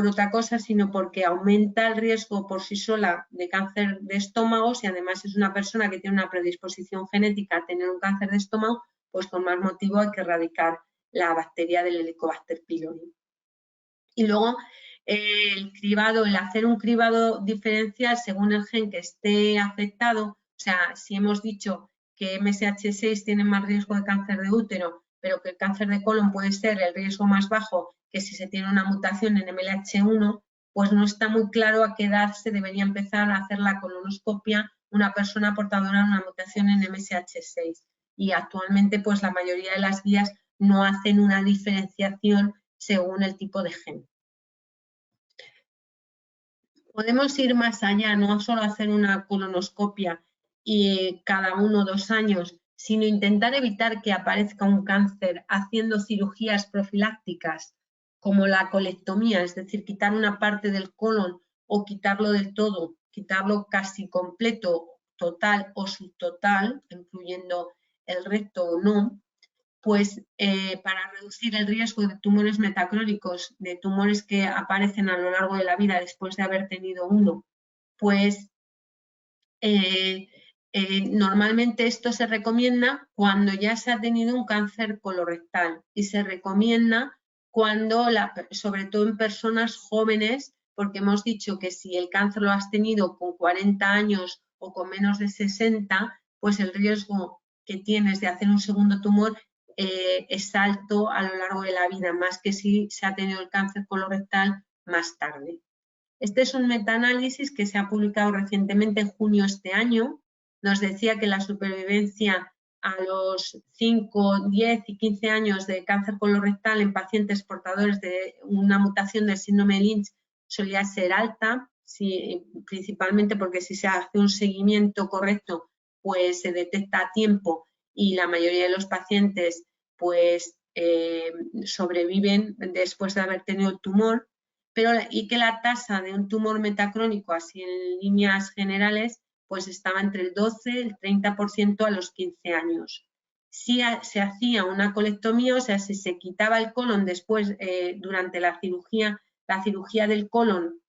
otra cosa, sino porque aumenta el riesgo por sí sola de cáncer de estómago. Si además es una persona que tiene una predisposición genética a tener un cáncer de estómago, pues con más motivo hay que erradicar la bacteria del Helicobacter pylori. Y luego el hacer un cribado diferencial según el gen que esté afectado, o sea, si hemos dicho que MSH6 tiene más riesgo de cáncer de útero, pero que el cáncer de colon puede ser el riesgo más bajo que si se tiene una mutación en MLH1, pues no está muy claro a qué edad se debería empezar a hacer la colonoscopia una persona portadora de una mutación en MSH6. Y actualmente, pues la mayoría de las guías no hacen una diferenciación según el tipo de gen. Podemos ir más allá, no solo hacer una colonoscopia y cada 1 o 2 años, sino intentar evitar que aparezca un cáncer haciendo cirugías profilácticas como la colectomía, es decir, quitar una parte del colon o quitarlo del todo, quitarlo casi completo, total o subtotal, incluyendo el recto o no, pues para reducir el riesgo de tumores metacrónicos, de tumores que aparecen a lo largo de la vida después de haber tenido uno, pues normalmente esto se recomienda cuando ya se ha tenido un cáncer colorectal y se recomienda cuando, sobre todo en personas jóvenes, porque hemos dicho que si el cáncer lo has tenido con 40 años o con menos de 60, pues el riesgo que tienes de hacer un segundo tumor es alto a lo largo de la vida, más que si se ha tenido el cáncer colorectal más tarde. Este es un metaanálisis que se ha publicado recientemente en junio de este año. Nos decía que la supervivencia a los 5, 10 y 15 años de cáncer colorectal en pacientes portadores de una mutación del síndrome de Lynch solía ser alta, principalmente porque si se hace un seguimiento correcto, pues se detecta a tiempo y la mayoría de los pacientes pues sobreviven después de haber tenido el tumor. Y que la tasa de un tumor metacrónico, así en líneas generales, pues estaba entre el 12 y el 30% a los 15 años. Si se hacía una colectomía, o sea, si se quitaba el colon después, durante la cirugía del colon,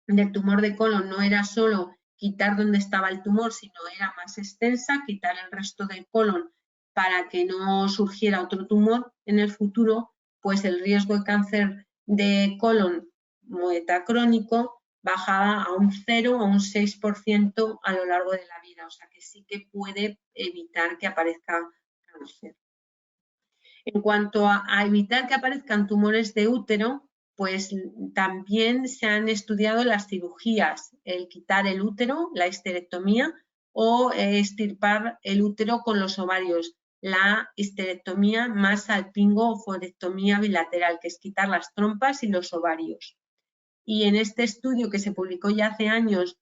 del tumor de colon, no era solo quitar donde estaba el tumor, sino era más extensa, quitar el resto del colon para que no surgiera otro tumor en el futuro, pues el riesgo de cáncer de colon metacrónico bajaba a un 0 o un 6% a lo largo de la vida, o sea que sí que puede evitar que aparezca cáncer. En cuanto a evitar que aparezcan tumores de útero, pues también se han estudiado las cirugías, el quitar el útero, la histerectomía o extirpar el útero con los ovarios, la histerectomía más salpingo o forectomía bilateral, que es quitar las trompas y los ovarios. Y en este estudio que se publicó ya hace años,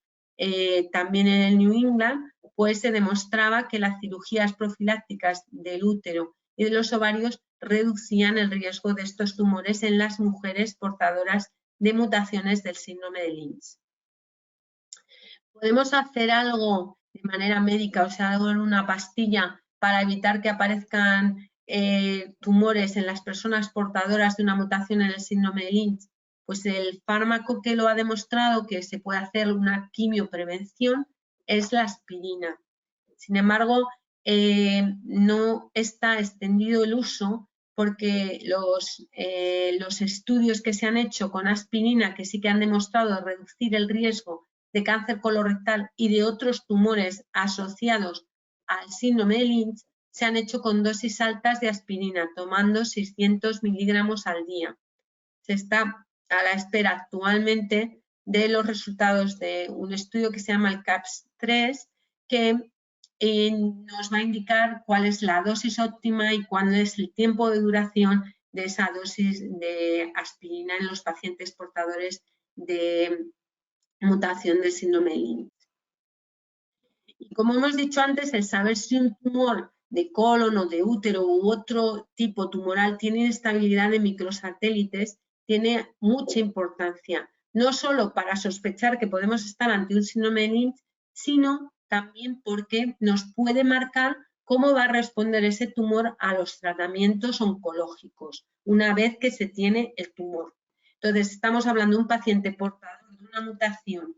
también en el New England, pues se demostraba que las cirugías profilácticas del útero y de los ovarios reducían el riesgo de estos tumores en las mujeres portadoras de mutaciones del síndrome de Lynch. ¿Podemos hacer algo de manera médica, o sea, dar una pastilla para evitar que aparezcan tumores en las personas portadoras de una mutación en el síndrome de Lynch? Pues el fármaco que lo ha demostrado que se puede hacer una quimioprevención es la aspirina. Sin embargo, no está extendido el uso porque los estudios que se han hecho con aspirina, que sí que han demostrado reducir el riesgo de cáncer colorectal y de otros tumores asociados al síndrome de Lynch, se han hecho con dosis altas de aspirina, tomando 600 miligramos al día. Se está a la espera actualmente de los resultados de un estudio que se llama el CAPS-3, que nos va a indicar cuál es la dosis óptima y cuál es el tiempo de duración de esa dosis de aspirina en los pacientes portadores de mutación del síndrome de Lynch. Y como hemos dicho antes, el saber si un tumor de colon o de útero u otro tipo tumoral tiene inestabilidad de microsatélites tiene mucha importancia, no solo para sospechar que podemos estar ante un síndrome de Lynch, sino también porque nos puede marcar cómo va a responder ese tumor a los tratamientos oncológicos una vez que se tiene el tumor. Entonces, estamos hablando de un paciente portador de una mutación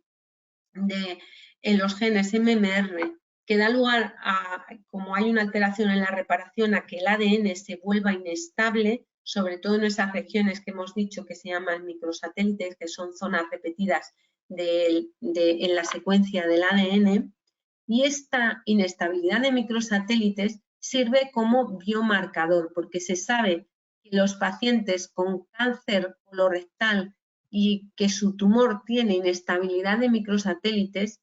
en los genes MMR que da lugar a, como hay una alteración en la reparación, a que el ADN se vuelva inestable, sobre todo en esas regiones que hemos dicho que se llaman microsatélites, que son zonas repetidas en la secuencia del ADN, y esta inestabilidad de microsatélites sirve como biomarcador, porque se sabe que los pacientes con cáncer colorectal y que su tumor tiene inestabilidad de microsatélites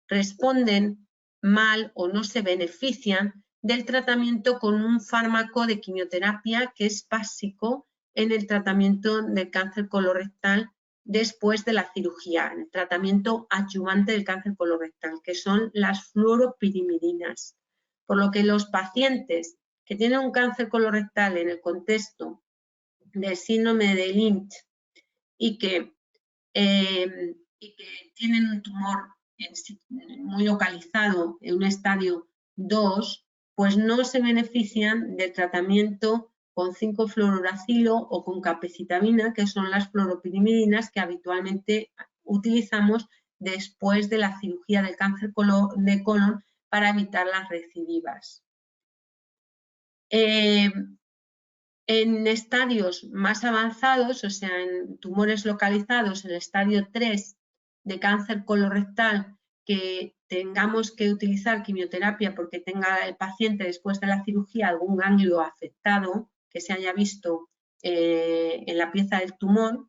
responden mal o no se benefician del tratamiento con un fármaco de quimioterapia que es básico en el tratamiento del cáncer colorectal después de la cirugía, el tratamiento adyuvante del cáncer colorectal, que son las fluoropirimidinas. Por lo que los pacientes que tienen un cáncer colorectal en el contexto del síndrome de Lynch y que tienen un tumor muy localizado en un estadio 2, pues no se benefician del tratamiento con 5-fluoruracilo o con capecitabina, que son las fluoropirimidinas que habitualmente utilizamos después de la cirugía del cáncer de colon para evitar las recidivas. En estadios más avanzados, o sea, en tumores localizados, en el estadio 3 de cáncer colorectal, que tengamos que utilizar quimioterapia porque tenga el paciente después de la cirugía algún ganglio afectado que se haya visto en la pieza del tumor,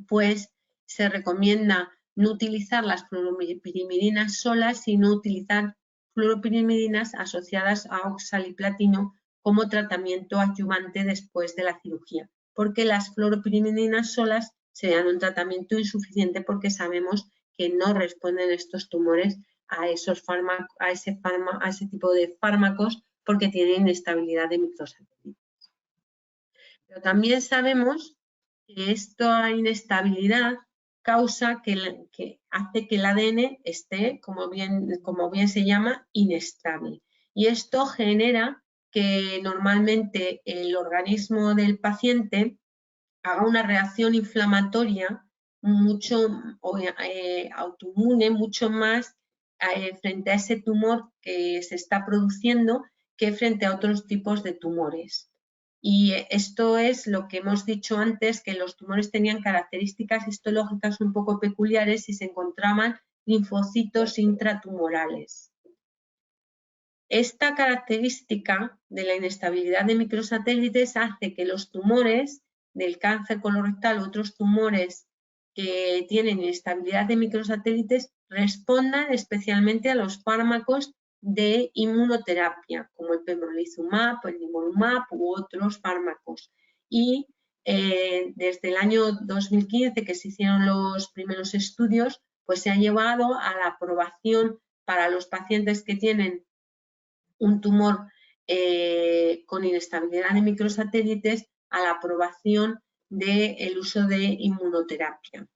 pues se recomienda no utilizar las fluoropirimidinas solas, sino utilizar fluoropirimidinas asociadas a oxaliplatino como tratamiento adyuvante después de la cirugía, porque las fluoropirimidinas solas serían un tratamiento insuficiente porque sabemos que no responden estos tumores a ese tipo de fármacos porque tienen inestabilidad de microsatélites. Pero también sabemos que esta inestabilidad causa que hace que el ADN esté, como bien se llama, inestable. Y esto genera que normalmente el organismo del paciente haga una reacción inflamatoria autoinmune mucho más frente a ese tumor que se está produciendo que frente a otros tipos de tumores. Y esto es lo que hemos dicho antes, que los tumores tenían características histológicas un poco peculiares y se encontraban linfocitos intratumorales. Esta característica de la inestabilidad de microsatélites hace que los tumores del cáncer colorectal u otros tumores que tienen inestabilidad de microsatélites respondan especialmente a los fármacos de inmunoterapia, como el pembrolizumab, el nivolumab u otros fármacos. Y desde el año 2015, que se hicieron los primeros estudios, pues se ha llevado a la aprobación para los pacientes que tienen un tumor con inestabilidad de microsatélites a la aprobación del uso de inmunoterapia.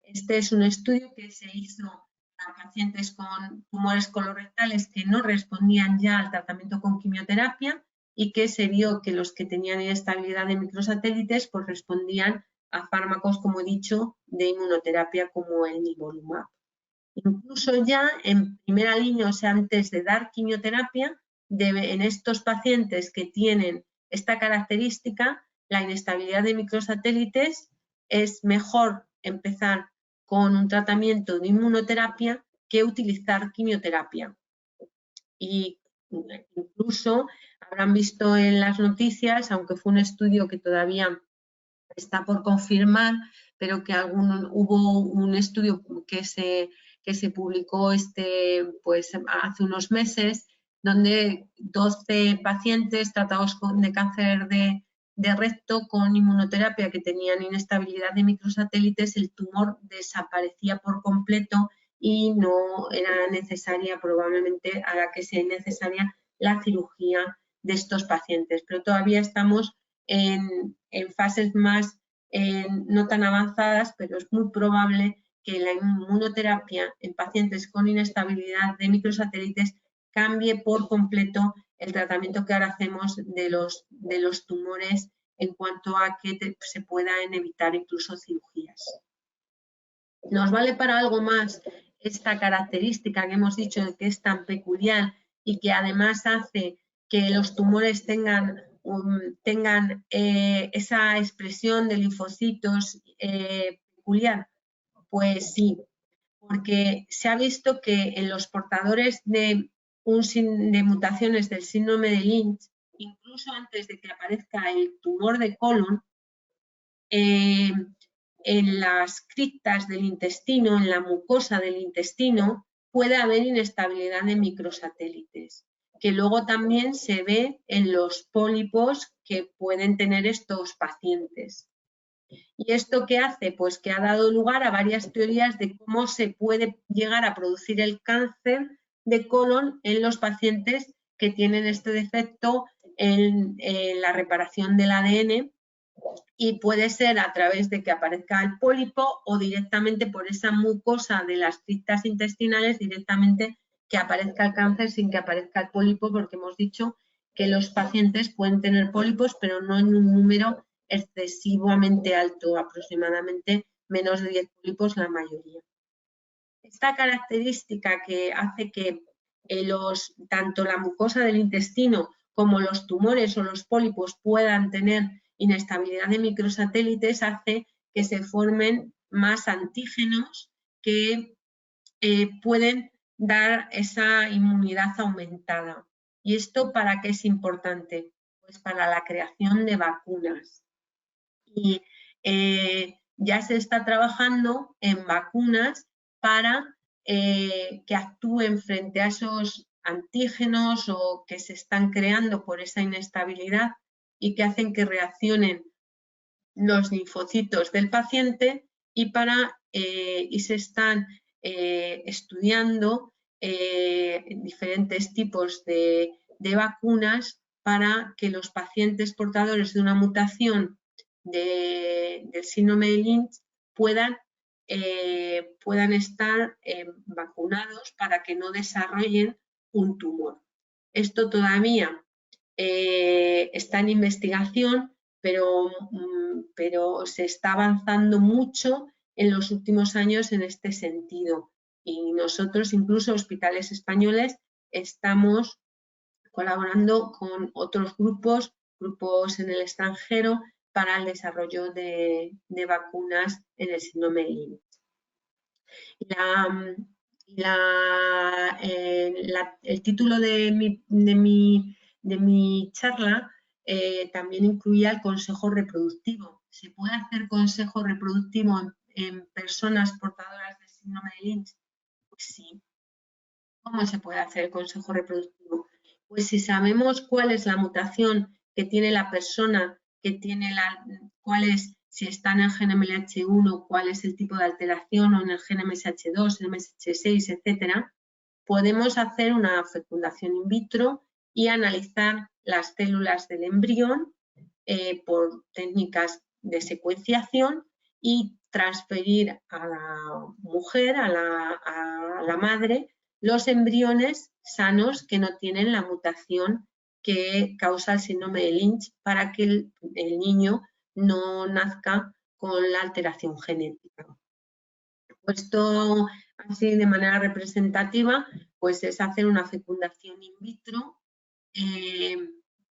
Este es un estudio que se hizo a pacientes con tumores colorectales que no respondían ya al tratamiento con quimioterapia y que se vio que los que tenían inestabilidad de microsatélites pues respondían a fármacos, como he dicho, de inmunoterapia como el nivolumab. Incluso ya en primera línea, o sea, antes de dar quimioterapia, en estos pacientes que tienen esta característica, la inestabilidad de microsatélites, es mejor empezar con un tratamiento de inmunoterapia que utilizar quimioterapia. Y incluso habrán visto en las noticias, aunque fue un estudio que todavía está por confirmar, pero que hubo un estudio que se publicó pues, hace unos meses, donde 12 pacientes tratados de cáncer de recto con inmunoterapia que tenían inestabilidad de microsatélites, el tumor desaparecía por completo y no era necesaria, probablemente hará que sea necesaria la cirugía de estos pacientes. Pero todavía estamos en fases más no tan avanzadas, pero es muy probable que la inmunoterapia en pacientes con inestabilidad de microsatélites cambie por completo el tratamiento que ahora hacemos de los tumores en cuanto a que se puedan evitar incluso cirugías. ¿Nos vale para algo más esta característica que hemos dicho que es tan peculiar y que además hace que los tumores tengan esa expresión de linfocitos peculiar? Pues sí, porque se ha visto que en los portadores de mutaciones del síndrome de Lynch, incluso antes de que aparezca el tumor de colon, en las criptas del intestino, en la mucosa del intestino, puede haber inestabilidad de microsatélites, que luego también se ve en los pólipos que pueden tener estos pacientes. ¿Y esto qué hace? Pues que ha dado lugar a varias teorías de cómo se puede llegar a producir el cáncer de colon en los pacientes que tienen este defecto en la reparación del ADN, y puede ser a través de que aparezca el pólipo o directamente por esa mucosa de las criptas intestinales, directamente que aparezca el cáncer sin que aparezca el pólipo, porque hemos dicho que los pacientes pueden tener pólipos, pero no en un número excesivamente alto, aproximadamente menos de 10 pólipos la mayoría. Esta característica que hace que tanto la mucosa del intestino como los tumores o los pólipos puedan tener inestabilidad de microsatélites hace que se formen más antígenos que pueden dar esa inmunidad aumentada. ¿Y esto para qué es importante? Pues para la creación de vacunas. Y ya se está trabajando en vacunas para que actúen frente a esos antígenos o que se están creando por esa inestabilidad y que hacen que reaccionen los linfocitos del paciente, y se están estudiando diferentes tipos de vacunas para que los pacientes portadores de una mutación del síndrome de Lynch puedan estar vacunados para que no desarrollen un tumor. Esto todavía está en investigación, pero se está avanzando mucho en los últimos años en este sentido. Y nosotros, incluso hospitales españoles, estamos colaborando con otros grupos en el extranjero para el desarrollo de vacunas en el síndrome de Lynch. El título de mi charla también incluía el consejo reproductivo. ¿Se puede hacer consejo reproductivo en personas portadoras de síndrome de Lynch? Pues sí. ¿Cómo se puede hacer el consejo reproductivo? Pues si sabemos cuál es la mutación que tiene la persona, si está en el gen MLH1, cuál es el tipo de alteración, o en el gen MSH2, el MSH6, etcétera, podemos hacer una fecundación in vitro y analizar las células del embrión por técnicas de secuenciación y transferir a la mujer, a la madre, los embriones sanos que no tienen la mutación que causa el síndrome de Lynch, para que el niño no nazca con la alteración genética. Puesto así de manera representativa, pues es hacer una fecundación in vitro,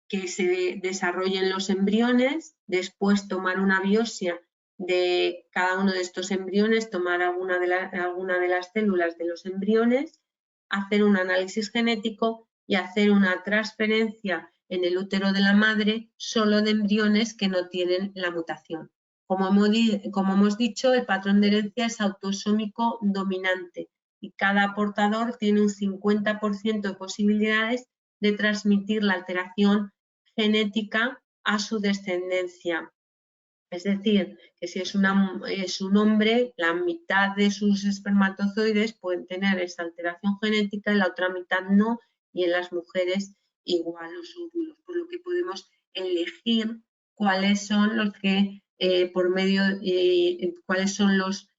que se desarrollen los embriones, después tomar una biopsia de cada uno de estos embriones, tomar alguna de las células de los embriones, hacer un análisis genético y hacer una transferencia en el útero de la madre solo de embriones que no tienen la mutación. Como hemos dicho, el patrón de herencia es autosómico dominante y cada portador tiene un 50% de posibilidades de transmitir la alteración genética a su descendencia. Es decir, que si es un hombre, la mitad de sus espermatozoides pueden tener esa alteración genética y la otra mitad no, y en las mujeres igual los óvulos, por lo que podemos elegir cuáles son los que cuáles son los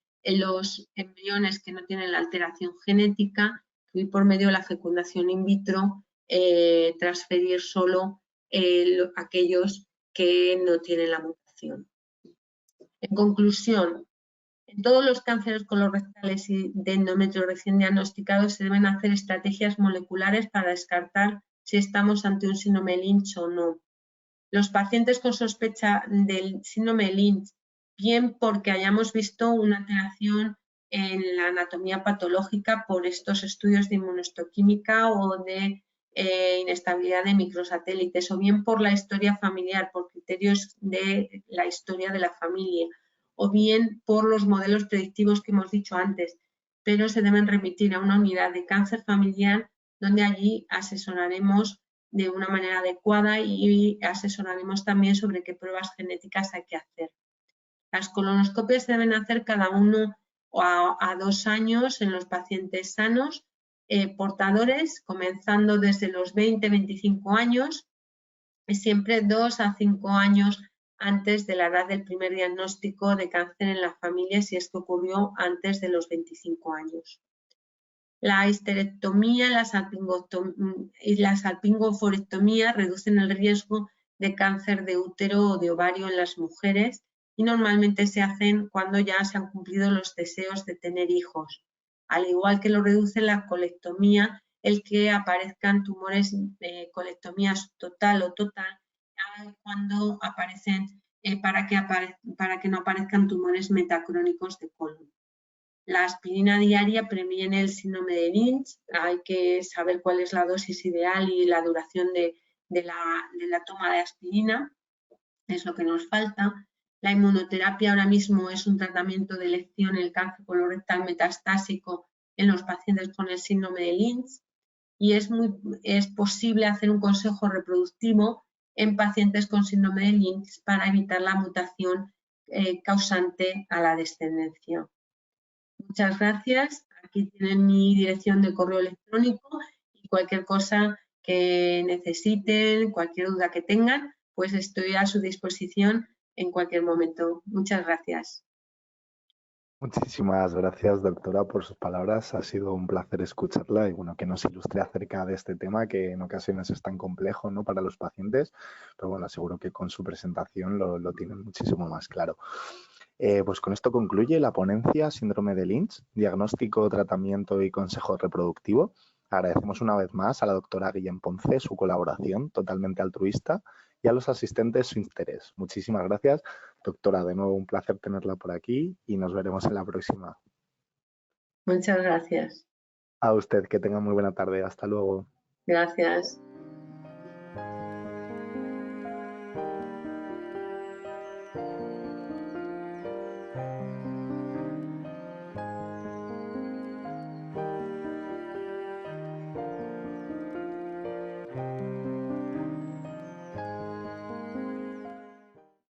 embriones que no tienen la alteración genética, y por medio de la fecundación in vitro transferir solo aquellos que no tienen la mutación. En conclusión, en todos los cánceres colorectales y de endometrio recién diagnosticados se deben hacer estrategias moleculares para descartar si estamos ante un síndrome de Lynch o no. Los pacientes con sospecha del síndrome de Lynch, bien porque hayamos visto una alteración en la anatomía patológica por estos estudios de inmunohistoquímica o de inestabilidad de microsatélites, o bien por la historia familiar, por criterios de la historia de la familia, o bien por los modelos predictivos que hemos dicho antes, pero se deben remitir a una unidad de cáncer familiar, donde allí asesoraremos de una manera adecuada y asesoraremos también sobre qué pruebas genéticas hay que hacer. Las colonoscopias se deben hacer cada 1 a 2 años en los pacientes sanos, portadores, comenzando desde los 20-25 años, siempre 2 a 5 años antes de la edad del primer diagnóstico de cáncer en la familia, si esto ocurrió antes de los 25 años. La histerectomía y la salpingoforectomía reducen el riesgo de cáncer de útero o de ovario en las mujeres y normalmente se hacen cuando ya se han cumplido los deseos de tener hijos, al igual que lo reduce la colectomía, el que aparezcan tumores, colectomías total o total, cuando aparecen, para que no aparezcan tumores metacrónicos de colon. La aspirina diaria previene el síndrome de Lynch. Hay que saber cuál es la dosis ideal y la duración de la toma de aspirina. Es lo que nos falta. La inmunoterapia ahora mismo es un tratamiento de elección en el cáncer colorectal metastásico en los pacientes con el síndrome de Lynch y es posible hacer un consejo reproductivo en pacientes con síndrome de Lynch para evitar la mutación causante a la descendencia. Muchas gracias. Aquí tienen mi dirección de correo electrónico y cualquier cosa que necesiten, cualquier duda que tengan, pues estoy a su disposición en cualquier momento. Muchas gracias. Muchísimas gracias, doctora, por sus palabras. Ha sido un placer escucharla y bueno, que nos ilustre acerca de este tema que en ocasiones es tan complejo, ¿no?, para los pacientes, pero bueno, seguro que con su presentación lo tienen muchísimo más claro. Pues con esto concluye la ponencia Síndrome de Lynch, diagnóstico, tratamiento y consejo reproductivo. Agradecemos una vez más a la doctora Guillén Ponce su colaboración totalmente altruista y a los asistentes su interés. Muchísimas gracias, doctora. De nuevo un placer tenerla por aquí y nos veremos en la próxima. Muchas gracias. A usted, que tenga muy buena tarde. Hasta luego. Gracias.